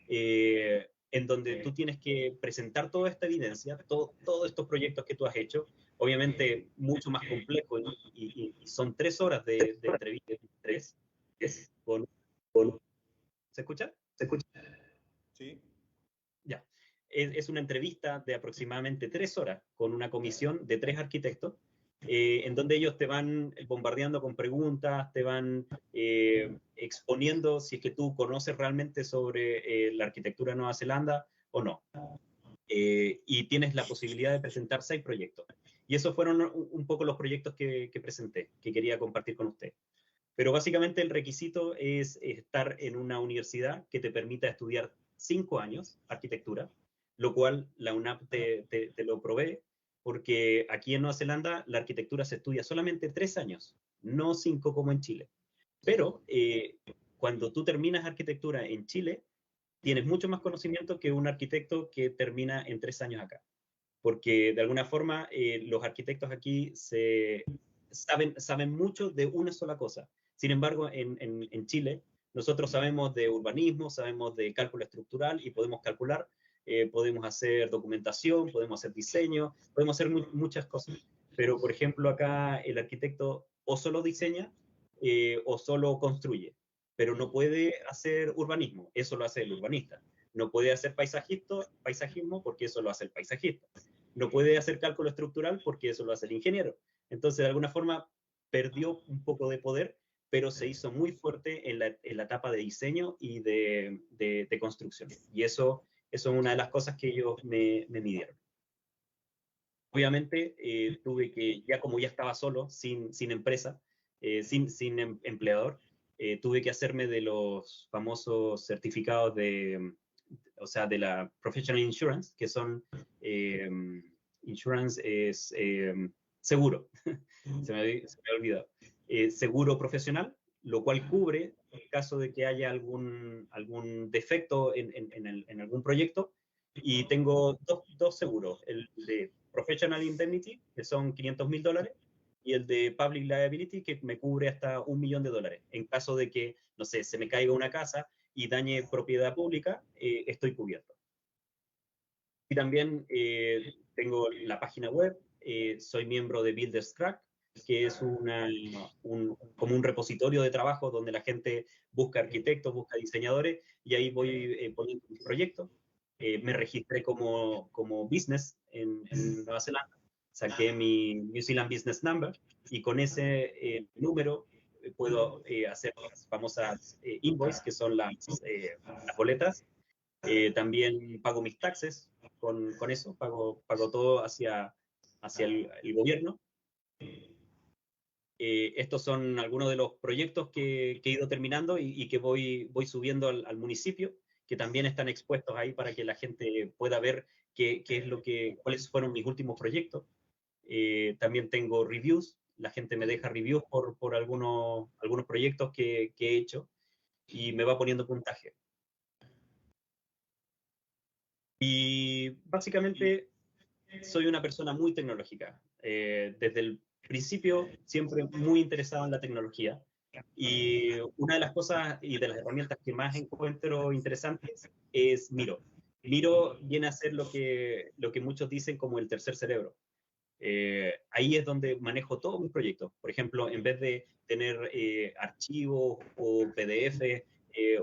B: en donde tú tienes que presentar toda esta evidencia, todos estos proyectos que tú has hecho, obviamente mucho más complejo, y son 3 horas de entrevista, con, ¿se escucha? ¿Se escucha?
D: Sí.
B: Ya. Es una entrevista de aproximadamente 3 horas con una comisión de 3 arquitectos, en donde ellos te van bombardeando con preguntas, te van exponiendo si es que tú conoces realmente sobre la arquitectura de Nueva Zelanda o no. Y tienes la posibilidad de presentar 6 proyectos. Y esos fueron un poco los proyectos que presenté, que quería compartir con usted. Pero básicamente el requisito es estar en una universidad que te permita estudiar 5 años arquitectura, lo cual la UNAP te lo provee, porque aquí en Nueva Zelanda la arquitectura se estudia solamente 3 años, no 5 como en Chile. Pero cuando tú terminas arquitectura en Chile, tienes mucho más conocimiento que un arquitecto que termina en 3 años acá. Porque de alguna forma los arquitectos aquí saben mucho de una sola cosa. Sin embargo, en Chile, nosotros sabemos de urbanismo, sabemos de cálculo estructural y podemos calcular, podemos hacer documentación, podemos hacer diseño, podemos hacer muchas cosas. Pero, por ejemplo, acá el arquitecto o solo diseña o solo construye, pero no puede hacer urbanismo, eso lo hace el urbanista. No puede hacer paisajismo porque eso lo hace el paisajista. No puede hacer cálculo estructural porque eso lo hace el ingeniero. Entonces, de alguna forma, perdió un poco de poder, pero se hizo muy fuerte en la etapa de diseño y de construcción. Y eso es una de las cosas que ellos me midieron. Obviamente, tuve que, como ya estaba solo, sin empresa, sin empleador, tuve que hacerme de los famosos certificados o sea, de la Professional Insurance, que insurance es seguro, se me había olvidado, seguro profesional, lo cual cubre en caso de que haya algún defecto en algún proyecto, y tengo dos seguros, el de Professional Indemnity, que son $500,000, y el de Public Liability, que me cubre hasta $1.000.000. En caso de que, no sé, se me caiga una casa y dañe propiedad pública, estoy cubierto. Y también tengo la página web, soy miembro de Builders Track, que es como un repositorio de trabajo donde la gente busca arquitectos, busca diseñadores, y ahí voy poniendo mis proyectos. Me registré como business en Nueva Zelanda, saqué mi New Zealand Business Number, y con ese número puedo hacer las famosas invoice, que son las boletas. También pago mis taxes con eso, pago todo hacia el gobierno. Estos son algunos de los proyectos que he ido terminando y que voy subiendo al municipio, que también están expuestos ahí para que la gente pueda ver cuáles fueron mis últimos proyectos. También tengo reviews, la gente me deja reviews por algunos proyectos que he hecho, y me va poniendo puntaje. Y básicamente soy una persona muy tecnológica. Desde el principio siempre muy interesado en la tecnología. Y una de las cosas y de las herramientas que más encuentro interesantes es Miro. Miro viene a ser lo que muchos dicen como el tercer cerebro. Ahí es donde manejo todos mis proyectos. Por ejemplo, en vez de tener archivos o PDF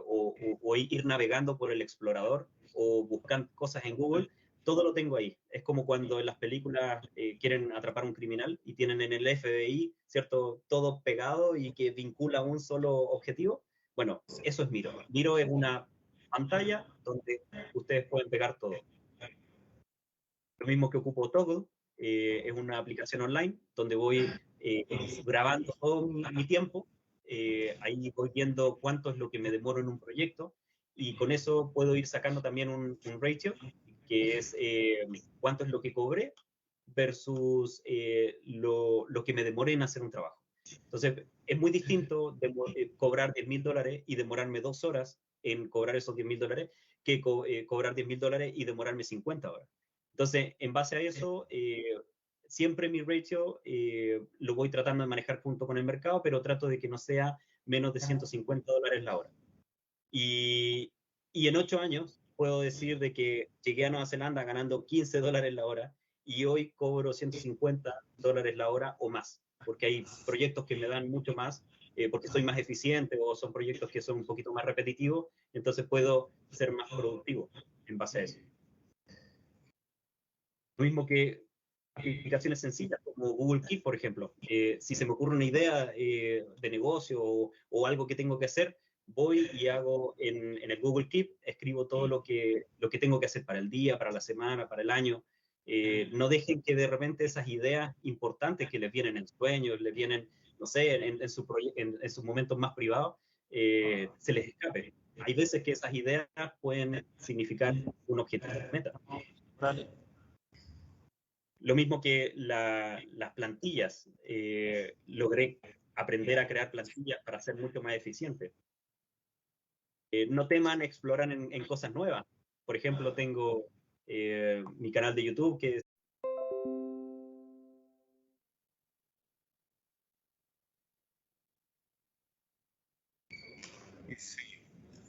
B: o ir navegando por el explorador o buscando cosas en Google, todo lo tengo ahí. Es como cuando en las películas quieren atrapar a un criminal y tienen en el FBI, ¿cierto? Todo pegado y que vincula un solo objetivo. Bueno, eso es Miro. Miro es una pantalla donde ustedes pueden pegar todo. Lo mismo que ocupo Toggle, es una aplicación online donde voy grabando todo mi tiempo. Ahí voy viendo cuánto es lo que me demoro en un proyecto y con eso puedo ir sacando también un ratio, que es cuánto es lo que cobré versus lo que me demoré en hacer un trabajo. Entonces, es muy distinto cobrar $10.000 y demorarme 2 horas en cobrar esos $10.000 que cobrar $10.000 y demorarme 50 horas. Entonces, en base a eso, siempre mi ratio lo voy tratando de manejar junto con el mercado, pero trato de que no sea menos de $150 la hora. Y en 8 años puedo decir de que llegué a Nueva Zelanda ganando $15 la hora y hoy cobro $150 la hora o más, porque hay proyectos que me dan mucho más, porque soy más eficiente o son proyectos que son un poquito más repetitivos, entonces puedo ser más productivo en base a eso. Lo mismo que aplicaciones sencillas como Google Keep, por ejemplo. Si se me ocurre una idea de negocio o algo que tengo que hacer, voy y hago en el Google Keep, escribo todo lo que tengo que hacer para el día, para la semana, para el año. No dejen que de repente esas ideas importantes que les vienen en sueños, les vienen, no sé, en sus momentos más privados, se les escape. Hay veces que esas ideas pueden significar un objetivo de meta.
C: Vale.
B: Lo mismo que las plantillas. Logré aprender a crear plantillas para ser mucho más eficiente. No teman explorar en cosas nuevas. Por ejemplo, tengo mi canal de YouTube que es...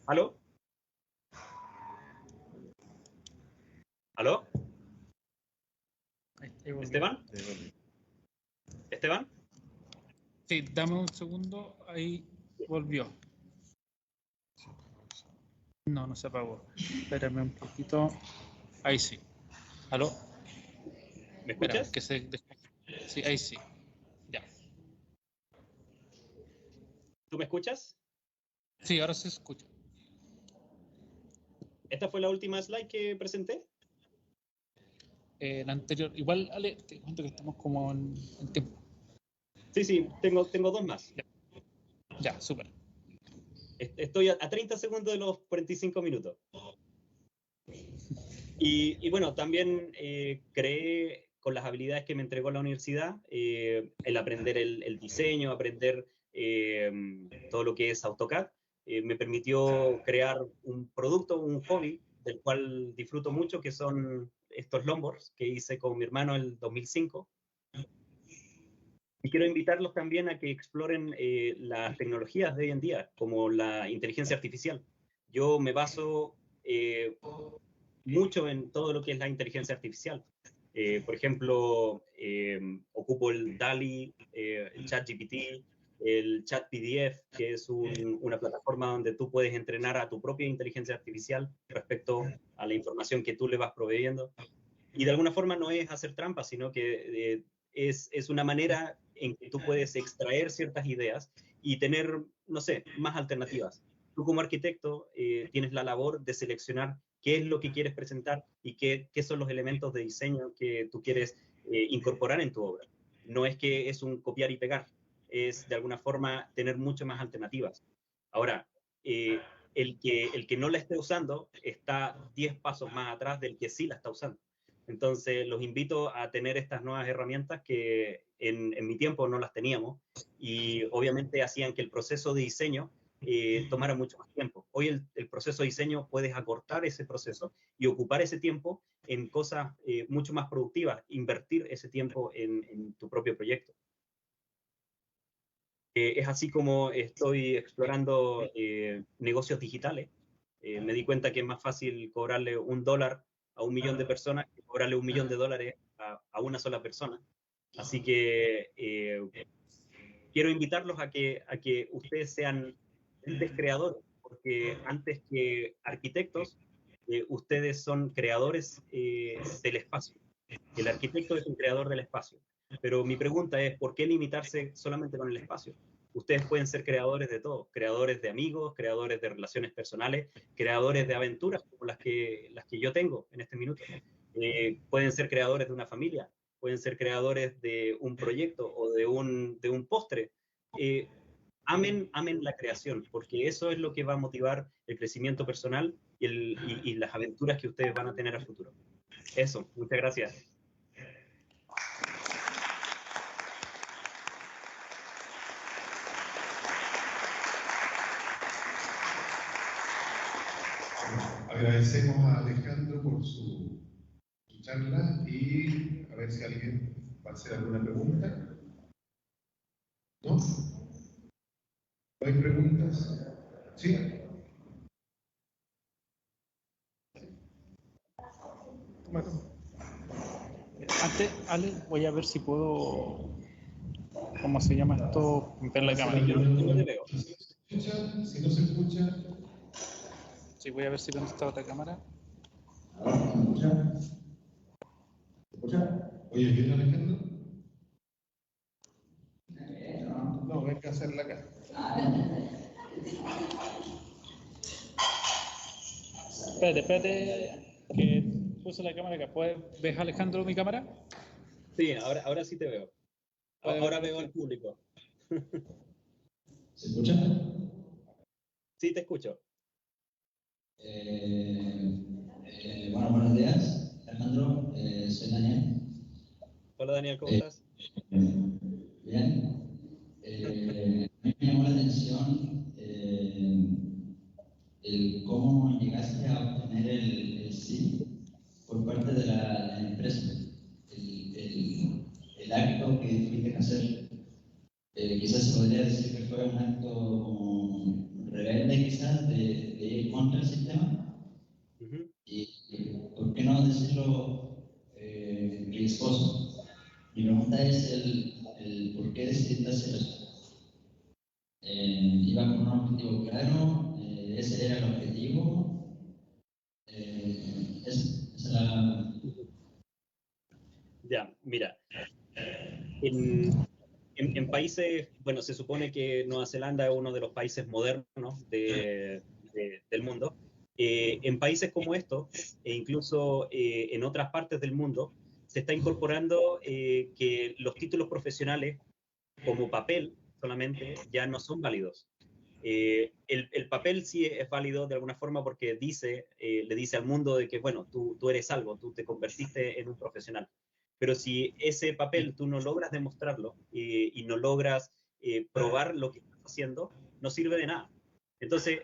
B: ¿Aló? ¿Aló?
C: Ahí volvió.
B: ¿Esteban? ¿Esteban?
C: Sí, dame un segundo, ahí volvió. No, no se apagó. Espérame un poquito. Ahí sí. ¿Aló?
B: ¿Me
C: Espérame,
B: escuchas?
C: que se... Sí, ahí sí. Ya.
B: ¿Tú me escuchas?
C: Sí, ahora se escucha.
B: ¿Esta fue la última slide que presenté?
C: La anterior, igual, Ale, te cuento que estamos como en tiempo.
B: Sí, tengo 2 más.
C: Ya, súper.
B: Estoy a 30 segundos de los 45 minutos. Y bueno, también creé con las habilidades que me entregó la universidad, el aprender el diseño, aprender todo lo que es AutoCAD, me permitió crear un producto, un hobby, del cual disfruto mucho, que son estos longboards que hice con mi hermano en el 2005. Y quiero invitarlos también a que exploren las tecnologías de hoy en día, como la inteligencia artificial. Yo me baso mucho en todo lo que es la inteligencia artificial. Por ejemplo, ocupo el DALL-E, el ChatGPT, el ChatPDF, que es una plataforma donde tú puedes entrenar a tu propia inteligencia artificial respecto a la información que tú le vas proveyendo. Y de alguna forma no es hacer trampa, sino que es una manera en que tú puedes extraer ciertas ideas y tener, no sé, más alternativas. Tú como arquitecto tienes la labor de seleccionar qué es lo que quieres presentar y qué son los elementos de diseño que tú quieres incorporar en tu obra. No es que es un copiar y pegar, es de alguna forma tener muchas más alternativas. Ahora, el que no la esté usando está 10 pasos más atrás del que sí la está usando. Entonces, los invito a tener estas nuevas herramientas que en mi tiempo no las teníamos y obviamente hacían que el proceso de diseño tomara mucho más tiempo. Hoy el proceso de diseño puedes acortar ese proceso y ocupar ese tiempo en cosas mucho más productivas, invertir ese tiempo en tu propio proyecto. Es así como estoy explorando negocios digitales. Me di cuenta que es más fácil cobrarle $1 a 1 millón de personas que cobrarle $1 millón a una sola persona. Así que quiero invitarlos a que ustedes sean creadores, porque antes que arquitectos, ustedes son creadores del espacio. El arquitecto es un creador del espacio. Pero mi pregunta es, ¿por qué limitarse solamente con el espacio? Ustedes pueden ser creadores de todo, creadores de amigos, creadores de relaciones personales, creadores de aventuras como las que yo tengo en este minuto. Pueden ser creadores de una familia, pueden ser creadores de un proyecto o de un postre. Amen la creación, porque eso es lo que va a motivar el crecimiento personal y las aventuras que ustedes van a tener a futuro. Eso, muchas gracias.
A: Agradecemos a Alejandro por su charla y a ver si alguien va a hacer alguna pregunta. ¿No? ¿No hay preguntas? ¿Sí?
C: Antes, Ale, voy a ver si puedo, ¿cómo se llama esto? Ver la cámara.
B: Yo no te veo.
A: Si no se escucha.
C: Sí, voy a ver si dónde está otra cámara.
A: ¿Se escucha? ¿Se escucha? Oye, ¿bien, Alejandro? No, hay que hacerla acá.
C: Espérate, que puse la cámara acá. ¿Ves, Alejandro, mi cámara?
B: Sí, ahora sí te veo. Ahora veo al público.
D: ¿Se escucha?
B: Sí, te escucho.
D: Bueno, buenos días, Alejandro. Soy Daniel.
B: Hola, Daniel, ¿cómo estás?
D: Bien. A mí me llamó la atención el cómo llegaste a obtener el sí por parte de la empresa. El acto que tuviste que hacer. Quizás se podría decir que fue un acto como rebelde, quizás, de ir contra el sistema. Y ¿por qué no decirlo riesgoso? Mi pregunta es el por qué decidiste hacer eso. ¿Iba con un objetivo claro? ¿Ese era el objetivo? Esa es la...
B: Ya, mira. En países, bueno, se supone que Nueva Zelanda es uno de los países modernos del mundo. En países como estos, e incluso en otras partes del mundo, se está incorporando que los títulos profesionales como papel solamente ya no son válidos. El papel sí es válido de alguna forma porque le dice al mundo de que, bueno, tú eres algo, tú te convertiste en un profesional. Pero si ese papel tú no logras demostrarlo y no logras probar lo que estás haciendo, no sirve de nada. Entonces,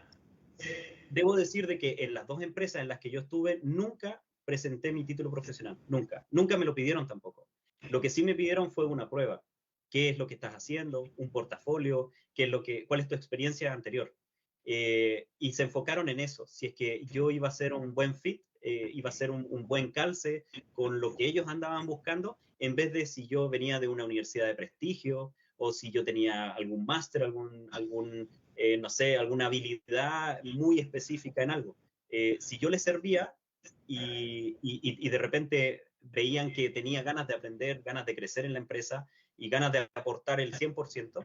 B: debo decir de que en las dos empresas en las que yo estuve, nunca presenté mi título profesional, nunca. Nunca me lo pidieron tampoco. Lo que sí me pidieron fue una prueba. ¿Qué es lo que estás haciendo? Un portafolio, ¿cuál es tu experiencia anterior? Y se enfocaron en eso. Si es que yo iba a ser un buen fit, iba a ser un buen calce con lo que ellos andaban buscando, en vez de si yo venía de una universidad de prestigio o si yo tenía algún máster, no sé, alguna habilidad muy específica en algo. Si yo les servía y de repente veían que tenía ganas de aprender, ganas de crecer en la empresa y ganas de aportar el 100%,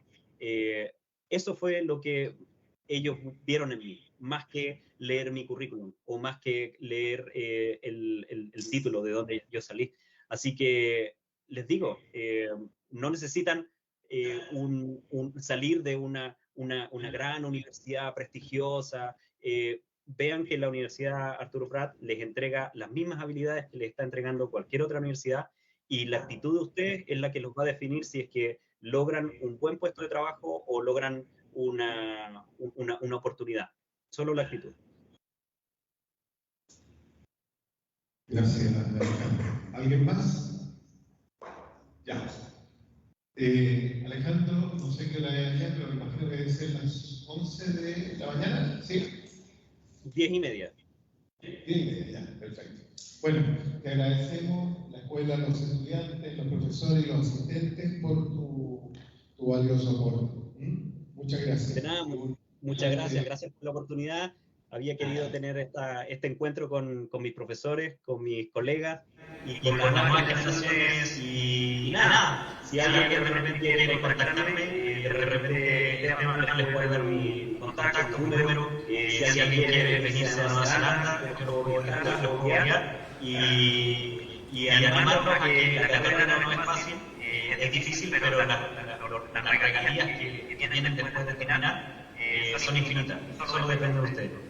B: eso fue lo que ellos vieron en mí, más que leer mi currículum o más que leer el título de donde yo salí. Así que les digo, no necesitan salir de una gran universidad prestigiosa. Vean que la Universidad Arturo Prat les entrega las mismas habilidades que les está entregando cualquier otra universidad y la actitud de ustedes es la que los va a definir si es que logran un buen puesto de trabajo o logran una oportunidad. Solo la actitud.
A: Gracias, Alejandro. ¿Alguien más? Ya. Alejandro, no sé qué hora es ya, pero me imagino que debe ser las 11 de la mañana, ¿sí?
B: 10:30.
A: 10:30, ya, perfecto. Bueno, te agradecemos la escuela, los estudiantes, los profesores y los asistentes por tu valioso aporte. Muchas gracias.
B: De nada, Muchas gracias, gracias por la oportunidad. Había querido tener este encuentro con mis profesores, con mis colegas y con las nuevas generaciones. Y nada, si alguien de repente quiere contactarme, de repente les voy a dar mi contacto, mi número. Si alguien quiere venirse a Nueva Zelanda, lo voy a enviar. Y animarlos a que la carrera no es fácil, es difícil, pero las regalías que tienen después de terminar son infinitas, solo depende de ustedes.